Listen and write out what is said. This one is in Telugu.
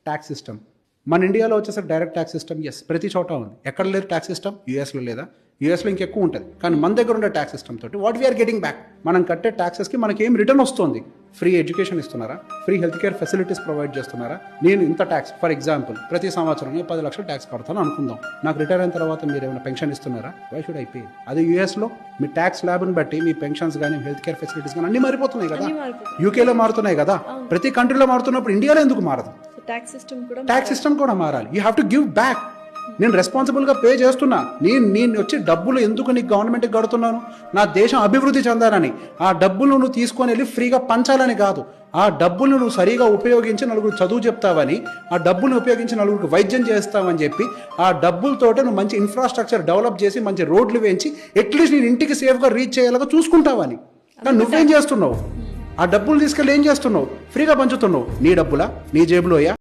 Tax system. మన ఇండియాలో వచ్చేసరికి డైరెక్ట్ ట్యాక్స్ సిస్టమ్ ఎస్ ప్రతి చోట ఉంది. ఎక్కడ లేదు ట్యాక్స్ సిస్టమ్? యూఎస్లో లేదా? యూఎస్లో ఇంకెక్కువ ఉంటుంది. కానీ మన దగ్గర ఉండే ట్యాక్స్ సిస్టమ్ తోటి వాట్ వీఆర్ గెటింగ్ బ్యాక్, మనం కట్టే ట్యాక్సెస్కి మనకి ఏం రిటర్న్ వస్తుంది? ఫ్రీ ఎడ్యుకేషన్ ఇస్తున్నారా? Free health care facilities provide చేస్తున్నారా? నేను ఇంత ట్యాక్స్, ఫర్ ఎగ్జాంపుల్ ప్రతి సంవత్సరం నేను 10 లక్షలు ట్యాక్స్ కడతాను అనుకుందాం. నాకు రిటైర్ అయిన తర్వాత మీరు ఏమైనా పెన్షన్ ఇస్తున్నారా? Why should I pay? అదే యూఎస్లో మీ ట్యాక్స్ ల్యాబ్ని బట్టి మీ పెన్షన్స్ కానీ హెల్త్ కేర్ ఫెసిలిటీస్ కానీ అన్ని మారిపోతున్నాయి కదా. యూకేలో మారుతున్నాయి కదా. ప్రతి కంట్రీలో మారుతున్నప్పుడు ఇండియాలో ఎందుకు మారదు? ట్యాక్స్ సిస్టమ్ కూడా మారాలి. You have to give back. నేను రెస్పాన్సిబుల్గా పే చేస్తున్నా. నేను వచ్చి డబ్బులు ఎందుకు నీకు గవర్నమెంట్కి కడుతున్నాను? నా దేశం అభివృద్ధి చెందాలని. ఆ డబ్బులు నువ్వు తీసుకొని వెళ్ళి ఫ్రీగా పంచాలని కాదు. ఆ డబ్బులు నువ్వు సరిగా ఉపయోగించి నలుగురు చదువు చెప్తావని, ఆ డబ్బులను ఉపయోగించి నలుగురికి వైద్యం చేస్తావని చెప్పి, ఆ డబ్బులతోటి నువ్వు మంచి ఇన్ఫ్రాస్ట్రక్చర్ డెవలప్ చేసి మంచి రోడ్లు వేయించి అట్లీస్ట్ నేను ఇంటికి సేఫ్గా రీచ్ చేయాలని చూసుకుంటావని. కానీ నువ్వేం చేస్తున్నావు? ఆ డబ్బులు తీసుకెళ్ళి ఏం చేస్తున్నావు? ఫ్రీగా పంచుతున్నావు. నీ డబ్బులా? నీ జేబులోయా?